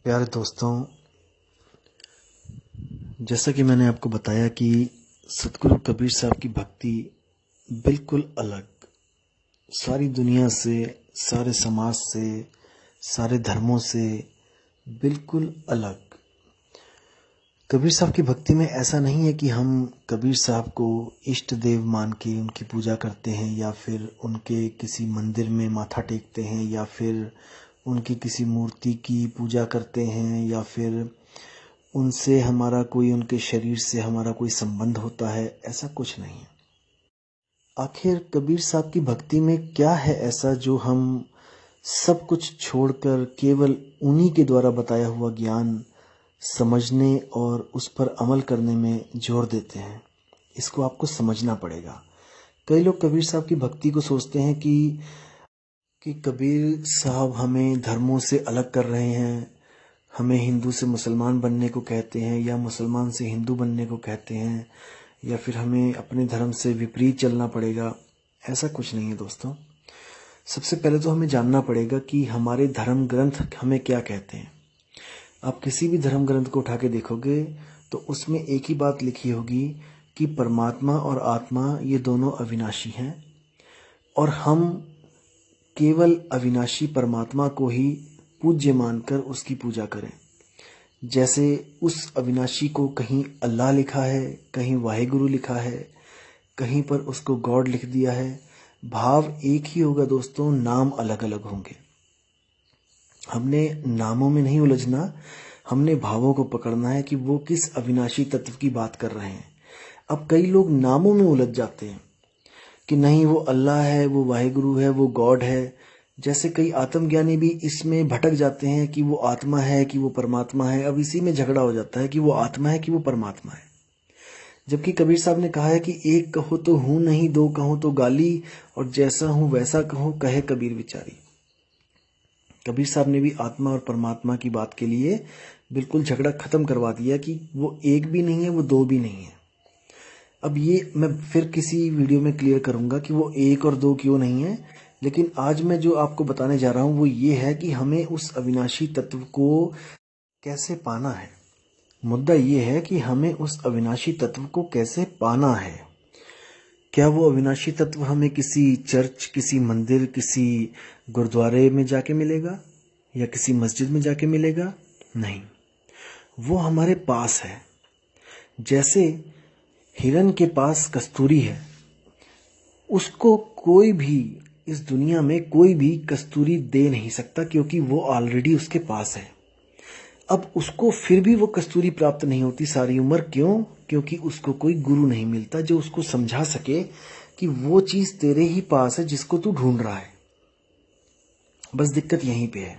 प्यारे दोस्तों, जैसा कि मैंने आपको बताया कि सतगुरु कबीर साहब की भक्ति बिल्कुल अलग, सारी दुनिया से, सारे समाज से, सारे धर्मों से बिल्कुल अलग। कबीर साहब की भक्ति में ऐसा नहीं है कि हम कबीर साहब को इष्ट देव मान के उनकी पूजा करते हैं या फिर उनके किसी मंदिर में माथा टेकते हैं या फिर उनकी किसी मूर्ति की पूजा करते हैं या फिर उनसे हमारा कोई, उनके शरीर से हमारा कोई संबंध होता है। ऐसा कुछ नहीं है। आखिर कबीर साहब की भक्ति में क्या है ऐसा जो हम सब कुछ छोड़कर केवल उन्हीं के द्वारा बताया हुआ ज्ञान समझने और उस पर अमल करने में जोर देते हैं? इसको आपको समझना पड़ेगा। कई लोग कबीर साहब की भक्ति को सोचते हैं कि कबीर साहब हमें धर्मों से अलग कर रहे हैं, हमें हिंदू से मुसलमान बनने को कहते हैं या मुसलमान से हिंदू बनने को कहते हैं या फिर हमें अपने धर्म से विपरीत चलना पड़ेगा। ऐसा कुछ नहीं है दोस्तों। सबसे पहले तो हमें जानना पड़ेगा कि हमारे धर्म ग्रंथ हमें क्या कहते हैं। आप किसी भी धर्म ग्रंथ को उठा के देखोगे तो उसमें एक ही बात लिखी होगी कि परमात्मा और आत्मा ये दोनों अविनाशी हैं और हम केवल अविनाशी परमात्मा को ही पूज्य मानकर उसकी पूजा करें। जैसे उस अविनाशी को कहीं अल्लाह लिखा है, कहीं वाहिगुरु लिखा है, कहीं पर उसको गॉड लिख दिया है। भाव एक ही होगा दोस्तों, नाम अलग अलग होंगे। हमने नामों में नहीं उलझना, हमने भावों को पकड़ना है कि वो किस अविनाशी तत्व की बात कर रहे हैं। अब कई लोग नामों में उलझ जाते हैं कि नहीं वो अल्लाह है, वो वाहिगुरु है, वो गॉड है। जैसे कई आत्मज्ञानी भी इसमें भटक जाते हैं कि वो आत्मा है कि वो परमात्मा है। अब इसी में झगड़ा हो जाता है कि वो आत्मा है कि वो परमात्मा है। जबकि कबीर साहब ने कहा है कि एक कहो तो हूं नहीं, दो कहो तो गाली, और जैसा हूं वैसा कहो कहे कबीर विचारी। कबीर साहब ने भी आत्मा और परमात्मा की बात के लिए बिल्कुल झगड़ा खत्म करवा दिया कि वो एक भी नहीं है, वो दो भी नहीं है। अब ये मैं फिर किसी वीडियो में क्लियर करूंगा कि वो एक और दो क्यों नहीं है, लेकिन आज मैं जो आपको बताने जा रहा हूं वो ये है कि हमें उस अविनाशी तत्व को कैसे पाना है। मुद्दा ये है कि हमें उस अविनाशी तत्व को कैसे पाना है। क्या वो अविनाशी तत्व हमें किसी चर्च, किसी मंदिर, किसी गुरुद्वारे में जाके मिलेगा या किसी मस्जिद में जाके मिलेगा? नहीं, वो हमारे पास है। जैसे हिरन के पास कस्तूरी है, उसको कोई भी इस दुनिया में कोई भी कस्तूरी दे नहीं सकता क्योंकि वो ऑलरेडी उसके पास है। अब उसको फिर भी वो कस्तूरी प्राप्त नहीं होती सारी उम्र। क्यों? क्योंकि उसको कोई गुरु नहीं मिलता जो उसको समझा सके कि वो चीज तेरे ही पास है जिसको तू ढूंढ रहा है। बस दिक्कत यहीं पे है।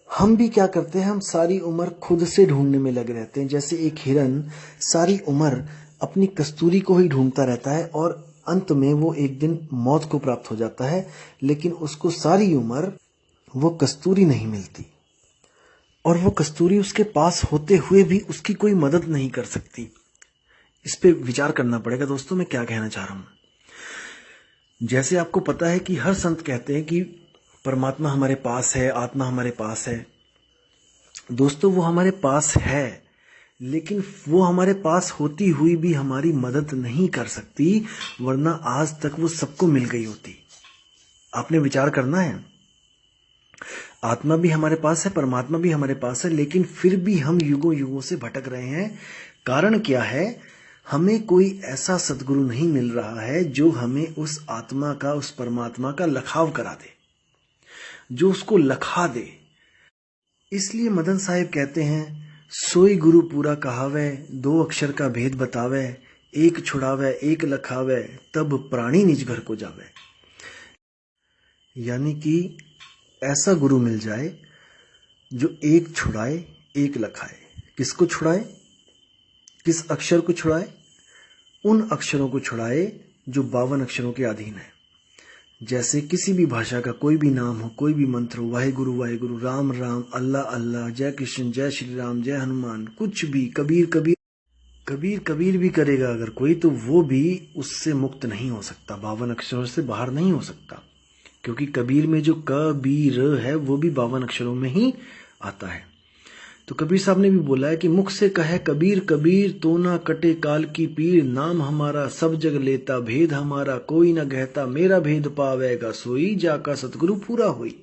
हम भी क्या करते हैं, हम सारी उम्र खुद से ढूंढने में लगे रहते हैं। जैसे एक हिरन सारी उम्र अपनी कस्तूरी को ही ढूंढता रहता है और अंत में वो एक दिन मौत को प्राप्त हो जाता है, लेकिन उसको सारी उम्र वो कस्तूरी नहीं मिलती और वो कस्तूरी उसके पास होते हुए भी उसकी कोई मदद नहीं कर सकती। इस पे विचार करना पड़ेगा दोस्तों, मैं क्या कहना चाह रहा हूं। जैसे आपको पता है कि हर संत कहते हैं कि परमात्मा हमारे पास है, आत्मा हमारे पास है। दोस्तों वो हमारे पास है, लेकिन वो हमारे पास होती हुई भी हमारी मदद नहीं कर सकती, वरना आज तक वो सबको मिल गई होती। आपने विचार करना है। आत्मा भी हमारे पास है, परमात्मा भी हमारे पास है, लेकिन फिर भी हम युगों युगों से भटक रहे हैं। कारण क्या है? हमें कोई ऐसा सदगुरु नहीं मिल रहा है जो हमें उस आत्मा का, उस परमात्मा का लखाव करा दे, जो उसको लखा दे। इसलिए मदन साहिब कहते हैं, सोई गुरु पूरा कहावे, दो अक्षर का भेद बतावे, एक छुड़ावे एक लखावे, तब प्राणी निज घर को जावे। यानी कि ऐसा गुरु मिल जाए जो एक छुड़ाए एक लखाए। किसको छुड़ाए? किस अक्षर को छुड़ाए? उन अक्षरों को छुड़ाए जो 52 अक्षरों के अधीन है। जैसे किसी भी भाषा का कोई भी नाम हो, कोई भी मंत्र हो, वाहिगुरु वाहिगुरु, राम राम, अल्लाह अल्लाह, जय कृष्ण, जय श्री राम, जय हनुमान, कुछ भी, कबीर कबीर, कबीर कबीर भी करेगा अगर कोई, तो वो भी उससे मुक्त नहीं हो सकता, 52 अक्षरों से बाहर नहीं हो सकता। क्योंकि कबीर में जो क बी र है वो भी 52 अक्षरों में ही आता है। तो कबीर साहब ने भी बोला है कि मुख से कहे कबीर कबीर तो ना कटे काल की पीर, नाम हमारा सब जग लेता भेद हमारा कोई न कहता, मेरा भेद पावेगा सोई जाका सतगुरु पूरा होई।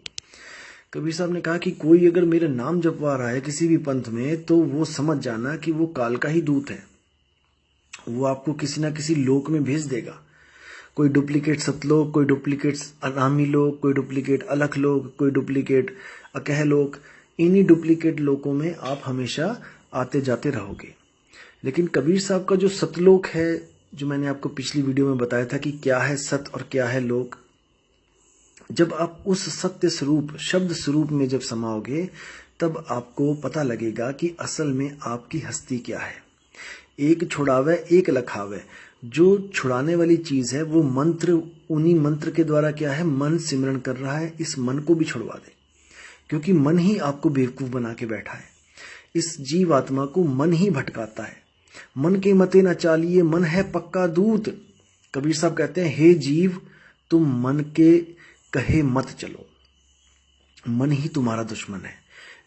कबीर साहब ने कहा कि कोई अगर मेरा नाम जपवा रहा है किसी भी पंथ में तो वो समझ जाना कि वो काल का ही दूत है। वो आपको किसी ना किसी लोक में भेज देगा, कोई डुप्लीकेट सतलोक, कोई डुप्लीकेट अनामी लोक, कोई डुप्लीकेट अलख लोक, कोई डुप्लीकेट अकह लोक। इन्हीं डुप्लीकेट लोकों में आप हमेशा आते जाते रहोगे। लेकिन कबीर साहब का जो सतलोक है, जो मैंने आपको पिछली वीडियो में बताया था कि क्या है सत और क्या है लोक, जब आप उस सत्य स्वरूप शब्द स्वरूप में जब समाओगे तब आपको पता लगेगा कि असल में आपकी हस्ती क्या है। एक छुड़ावे एक लखावे, जो छुड़ाने वाली चीज है वो मंत्र, उन्हीं मंत्र के द्वारा क्या है मन सिमरण कर रहा है, इस मन को भी छुड़वा दे, क्योंकि मन ही आपको बेवकूफ बना के बैठा है। इस जीव आत्मा को मन ही भटकाता है। मन के मते न चालिए, मन है पक्का दूत। कबीर साहब कहते हैं हे जीव तुम मन के कहे मत चलो, मन ही तुम्हारा दुश्मन है।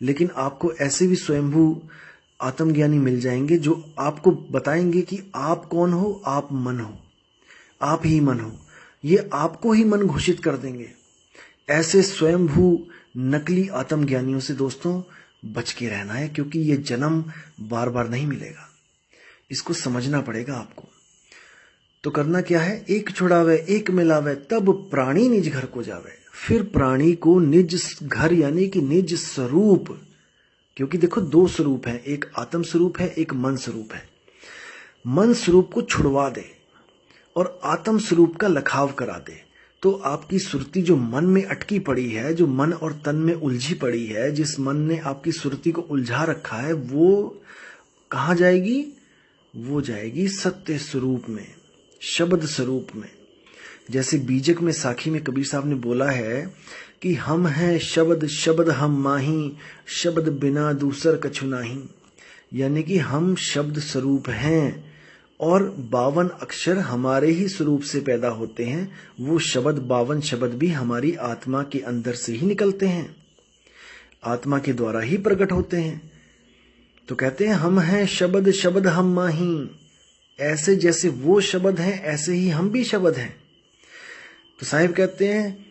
लेकिन आपको ऐसे भी स्वयंभू आत्मज्ञानी मिल जाएंगे जो आपको बताएंगे कि आप कौन हो, आप मन हो, आप ही मन हो। ये आपको ही मन घोषित कर देंगे। ऐसे स्वयंभू नकली आत्मज्ञानियों से दोस्तों बच के रहना है, क्योंकि ये जन्म बार बार नहीं मिलेगा। इसको समझना पड़ेगा आपको। तो करना क्या है, एक छुड़ावे एक मिलावे तब प्राणी निज घर को जावे। फिर प्राणी को निज घर यानी कि निज स्वरूप, क्योंकि देखो दो स्वरूप है, एक आत्म स्वरूप है, एक मन स्वरूप है। मन स्वरूप को छुड़वा दे और आत्म स्वरूप का लखाव करा दे, तो आपकी सुरती जो मन में अटकी पड़ी है, जो मन और तन में उलझी पड़ी है, जिस मन ने आपकी सुरती को उलझा रखा है, वो कहाँ जाएगी? वो जाएगी सत्य स्वरूप में, शब्द स्वरूप में। जैसे बीजक में साखी में कबीर साहब ने बोला है कि हम हैं शब्द शब्द हम माही, शब्द बिना दूसर कछु नाही। यानी कि हम शब्द स्वरूप हैं और 52 अक्षर हमारे ही स्वरूप से पैदा होते हैं। वो शब्द 52 शब्द भी हमारी आत्मा के अंदर से ही निकलते हैं, आत्मा के द्वारा ही प्रकट होते हैं। तो कहते हैं हम हैं शब्द शब्द हम माही। ऐसे जैसे वो शब्द हैं ऐसे ही हम भी शब्द हैं। तो साहिब कहते हैं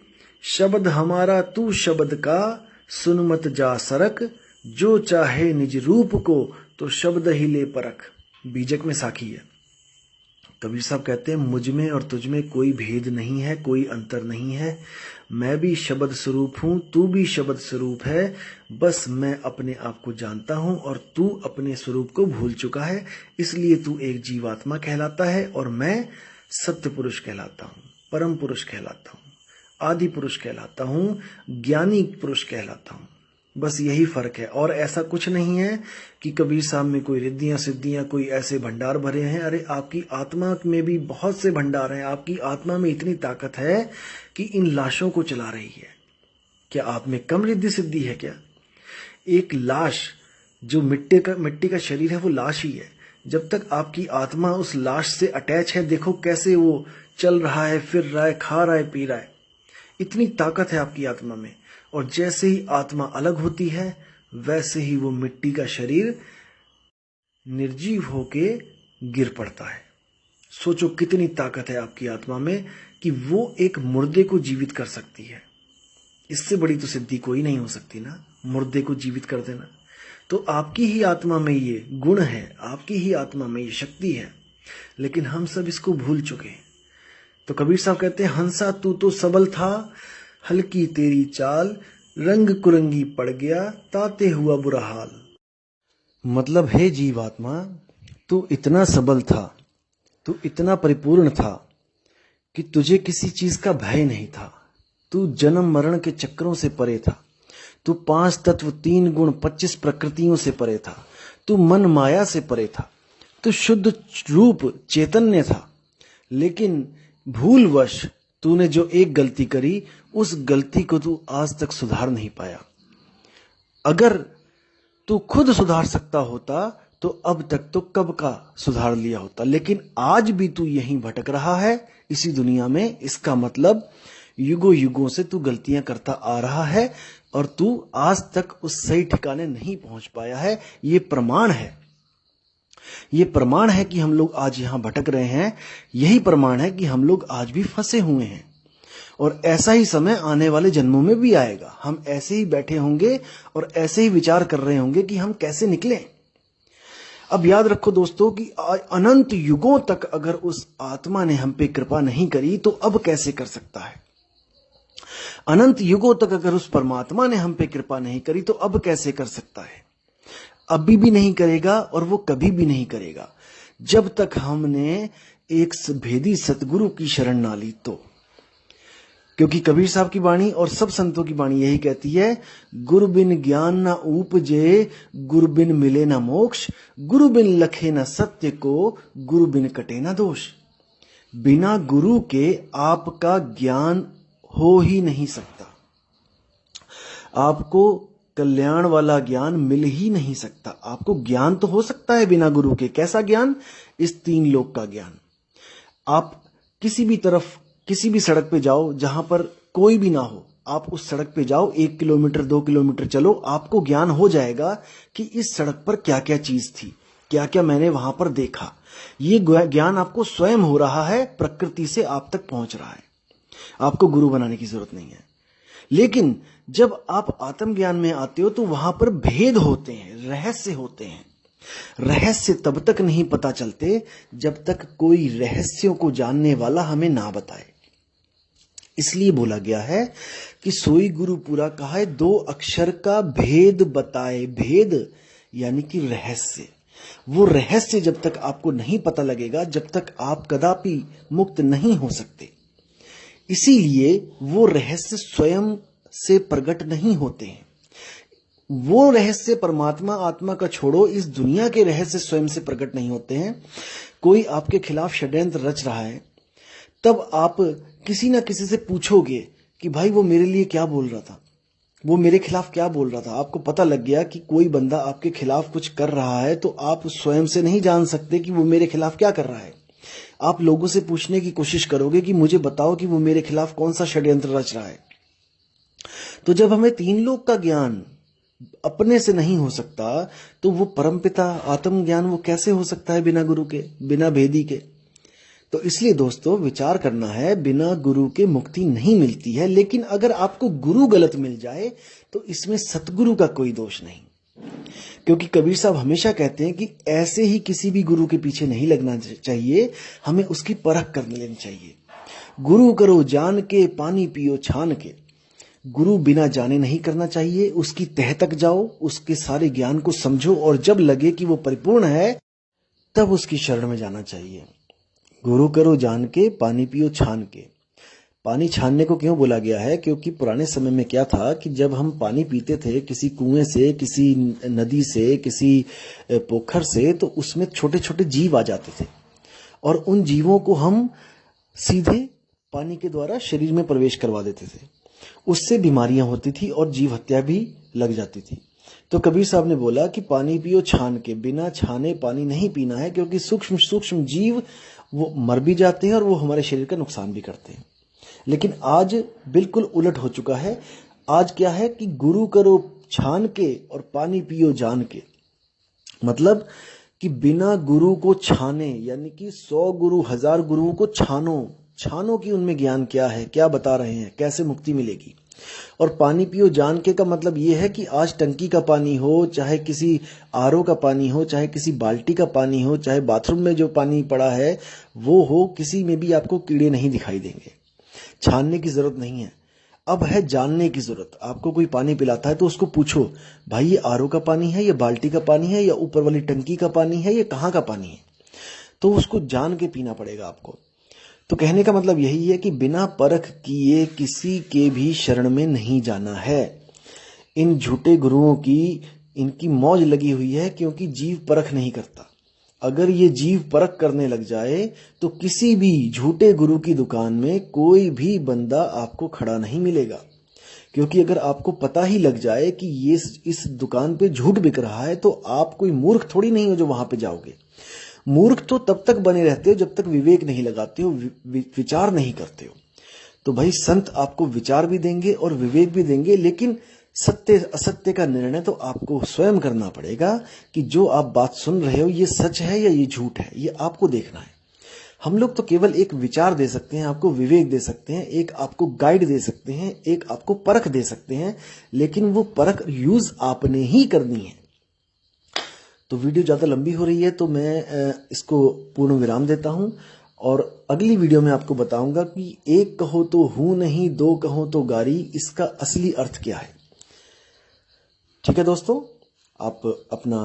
शब्द हमारा तू शब्द का, सुन मत जा सरक, जो चाहे निज रूप को तो शब्द ही ले परख। बीजक में साखी है। कबीर साहब कहते हैं मुझ में और तुझ में कोई भेद नहीं है, कोई अंतर नहीं है। मैं भी शब्द स्वरूप हूं, तू भी शब्द स्वरूप है। बस मैं अपने आप को जानता हूं और तू अपने स्वरूप को भूल चुका है। इसलिए तू एक जीवात्मा कहलाता है और मैं सत्य पुरुष कहलाता हूं, परम पुरुष कहलाता हूं, आदि पुरुष कहलाता हूं, ज्ञानी पुरुष कहलाता हूं। बस यही फर्क है और ऐसा कुछ नहीं है कि कबीर साहब में कोई रिद्धियां सिद्धियां, कोई ऐसे भंडार भरे हैं। अरे आपकी आत्मा में भी बहुत से भंडार हैं। आपकी आत्मा में इतनी ताकत है कि इन लाशों को चला रही है। क्या आप में कम रिद्धि सिद्धि है क्या? एक लाश जो मिट्टी का शरीर है वो लाश ही है। जब तक आपकी आत्मा उस लाश से अटैच है, देखो कैसे वो चल रहा है, फिर रहा है, खा रहा है, पी रहा है। इतनी ताकत है आपकी आत्मा में। और जैसे ही आत्मा अलग होती है वैसे ही वो मिट्टी का शरीर निर्जीव होके गिर पड़ता है। सोचो कितनी ताकत है आपकी आत्मा में कि वो एक मुर्दे को जीवित कर सकती है। इससे बड़ी तो सिद्धि कोई नहीं हो सकती ना, मुर्दे को जीवित कर देना। तो आपकी ही आत्मा में ये गुण है, आपकी ही आत्मा में ये शक्ति है, लेकिन हम सब इसको भूल चुके हैं। तो कबीर साहब कहते हैं हंसा तू तो सबल था, हल्की तेरी चाल, रंग कुरंगी पड़ गया, ताते हुआ बुरा हाल। मतलब हे जीवात्मा, तू इतना सबल था, तू इतना परिपूर्ण था कि तुझे किसी चीज का भय नहीं था। तू जन्म मरण के चक्रों से परे था। तू 5 तत्व 3 गुण 25 प्रकृतियों से परे था। तू मन माया से परे था। तू शुद्ध रूप चैतन्य था। लेकिन भूलवश तूने जो एक गलती करी, उस गलती को तू आज तक सुधार नहीं पाया। अगर तू खुद सुधार सकता होता तो अब तक तो कब का सुधार लिया होता। लेकिन आज भी तू यहीं भटक रहा है इसी दुनिया में। इसका मतलब युगों युगों से तू गलतियां करता आ रहा है। और तू आज तक उस सही ठिकाने नहीं पहुंच पाया है। ये प्रमाण है, ये प्रमाण है कि हम लोग आज यहां भटक रहे हैं। यही प्रमाण है कि हम लोग आज भी फंसे हुए हैं और ऐसा ही समय आने वाले जन्मों में भी आएगा। हम ऐसे ही बैठे होंगे और ऐसे ही विचार कर रहे होंगे कि हम कैसे निकलें। अब याद रखो दोस्तों कि अनंत युगों तक अगर उस आत्मा ने हम पे कृपा नहीं करी तो अब कैसे कर सकता है। अनंत युगों तक अगर उस परमात्मा ने हम पे कृपा नहीं करी तो अब कैसे कर सकता है। अभी भी नहीं करेगा और वो कभी भी नहीं करेगा जब तक हमने एक भेदी सतगुरु की शरण ना ली तो। क्योंकि कबीर साहब की वाणी और सब संतों की वाणी यही कहती है, गुरु बिन ज्ञान न उपजे, गुरु बिन मिले न मोक्ष, गुरु बिन लखे न सत्य को, गुरु बिन कटे न दोष। बिना गुरु के आपका ज्ञान हो ही नहीं सकता, आपको कल्याण वाला ज्ञान मिल ही नहीं सकता। आपको ज्ञान तो हो सकता है बिना गुरु के। कैसा ज्ञान? इस 3 लोक का ज्ञान। आप किसी भी तरफ, किसी भी सड़क पे जाओ जहां पर कोई भी ना हो, आप उस सड़क पे जाओ, 1 किलोमीटर 2 किलोमीटर चलो, आपको ज्ञान हो जाएगा कि इस सड़क पर क्या क्या चीज थी, क्या क्या मैंने वहां पर देखा। ये ज्ञान आपको स्वयं हो रहा है, प्रकृति से आप तक पहुंच रहा है। आपको गुरु बनाने की जरूरत नहीं है। लेकिन जब आप आत्मज्ञान में आते हो तो वहां पर भेद होते हैं, रहस्य होते हैं। रहस्य तब तक नहीं पता चलते जब तक कोई रहस्यों को जानने वाला हमें ना बताए। इसलिए बोला गया है कि सोई गुरु पूरा कहा है, 2 अक्षर का भेद बताए। भेद यानी कि रहस्य। वो रहस्य जब तक आपको नहीं पता लगेगा, जब तक आप कदापि मुक्त नहीं हो सकते। इसीलिए वो रहस्य स्वयं से प्रकट नहीं होते हैं। वो रहस्य परमात्मा आत्मा का छोड़ो, इस दुनिया के रहस्य स्वयं से प्रकट नहीं होते हैं। कोई आपके खिलाफ षड्यंत्र रच रहा है, तब आप किसी ना किसी से पूछोगे कि भाई वो मेरे लिए क्या बोल रहा था, वो मेरे खिलाफ क्या बोल रहा था। आपको पता लग गया कि कोई बंदा आपके खिलाफ कुछ कर रहा है, तो आप स्वयं से नहीं जान सकते कि वो मेरे खिलाफ क्या कर रहा है। आप लोगों से पूछने की कोशिश करोगे कि मुझे बताओ कि वो मेरे खिलाफ कौन सा षड्यंत्र रच रहा है। तो जब हमें 3 लोक का ज्ञान अपने से नहीं हो सकता, तो वो परमपिता आत्मज्ञान वो कैसे हो सकता है बिना गुरु के, बिना भेदी के। तो इसलिए दोस्तों विचार करना है, बिना गुरु के मुक्ति नहीं मिलती है। लेकिन अगर आपको गुरु गलत मिल जाए तो इसमें सतगुरु का कोई दोष नहीं। क्योंकि कबीर साहब हमेशा कहते हैं कि ऐसे ही किसी भी गुरु के पीछे नहीं लगना चाहिए, हमें उसकी परख कर लेनी चाहिए। गुरु करो जान के, पानी पियो छान के। गुरु बिना जाने नहीं करना चाहिए, उसकी तह तक जाओ, उसके सारे ज्ञान को समझो और जब लगे कि वो परिपूर्ण है तब उसकी शरण में जाना चाहिए। गुरु करो जान के, पानी पियो छान के। पानी छानने को क्यों बोला गया है? क्योंकि पुराने समय में क्या था कि जब हम पानी पीते थे किसी कुएं से, किसी नदी से, किसी पोखर से, तो उसमें छोटे छोटे जीव आ जाते थे और उन जीवों को हम सीधे पानी के द्वारा शरीर में प्रवेश करवा देते थे। उससे बीमारियां होती थी और जीव हत्या भी लग जाती थी। तो कबीर साहब ने बोला कि पानी पियो छान के, बिना छाने पानी नहीं पीना है, क्योंकि सूक्ष्म सूक्ष्म जीव वो मर भी जाते हैं और वो हमारे शरीर का नुकसान भी करते हैं। लेकिन आज बिल्कुल उलट हो चुका है। आज क्या है कि गुरु करो छान के और पानी पियो जान के। मतलब कि बिना गुरु को छाने, यानी कि 100 गुरु 1000 गुरुओं को छानो कि उनमें ज्ञान क्या है, क्या बता रहे हैं, कैसे मुक्ति मिलेगी। और पानी पियो जान के का मतलब यह है कि आज टंकी का पानी हो, चाहे किसी आरओ का पानी हो, चाहे किसी बाल्टी का पानी हो, चाहे बाथरूम में जो पानी पड़ा है वो हो, किसी में भी आपको कीड़े नहीं दिखाई देंगे। छानने की जरूरत नहीं है। अब है जानने की जरूरत। आपको कोई पानी पिलाता है तो उसको पूछो, भाई ये आरओ का पानी है, ये बाल्टी का पानी है, या ऊपर वाली टंकी का पानी है, ये कहाँ का पानी है। तो उसको जान के पीना पड़ेगा आपको। तो कहने का मतलब यही है कि बिना परख किए किसी के भी शरण में नहीं जाना है। इन झूठे गुरुओं की इनकी मौज लगी हुई है, क्योंकि जीव परख नहीं करता। अगर ये जीव परख करने लग जाए तो किसी भी झूठे गुरु की दुकान में कोई भी बंदा आपको खड़ा नहीं मिलेगा। क्योंकि अगर आपको पता ही लग जाए कि ये इस दुकान पे झूठ बिक रहा है, तो आप कोई मूर्ख थोड़ी नहीं हो जो वहां पे जाओगे। मूर्ख तो तब तक बने रहते हो जब तक विवेक नहीं लगाते हो, विचार नहीं करते हो। तो भाई संत आपको विचार भी देंगे और विवेक भी देंगे, लेकिन सत्य असत्य का निर्णय तो आपको स्वयं करना पड़ेगा कि जो आप बात सुन रहे हो ये सच है या ये झूठ है, ये आपको देखना है। हम लोग तो केवल एक विचार दे सकते हैं, आपको विवेक दे सकते हैं, एक आपको गाइड दे सकते हैं, एक आपको परख दे सकते हैं, लेकिन वो परख यूज आपने ही करनी है। तो वीडियो ज़्यादा लंबी हो रही है तो मैं इसको पूर्ण विराम देता हूं और अगली वीडियो में आपको बताऊंगा कि एक कहो तो हूं नहीं, दो कहो तो गारी, इसका असली अर्थ क्या है। ठीक है दोस्तों, आप अपना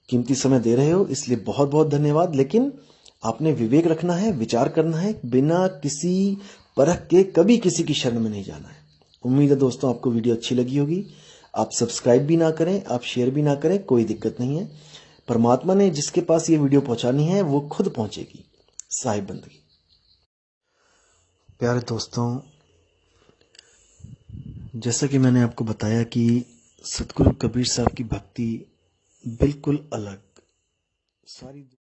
कीमती समय दे रहे हो इसलिए बहुत बहुत धन्यवाद। लेकिन आपने विवेक रखना है, विचार करना है, बिना किसी परख के कभी किसी की शरण में नहीं जाना है। उम्मीद है दोस्तों आपको वीडियो अच्छी लगी होगी। आप सब्सक्राइब भी ना करें, आप शेयर भी ना करें, कोई दिक्कत नहीं है। परमात्मा ने जिसके पास ये वीडियो पहुंचानी है वो खुद पहुंचेगी। साहिब बंदगी। प्यारे दोस्तों, जैसा कि मैंने आपको बताया कि सतगुरु कबीर साहब की भक्ति बिल्कुल अलग, सारी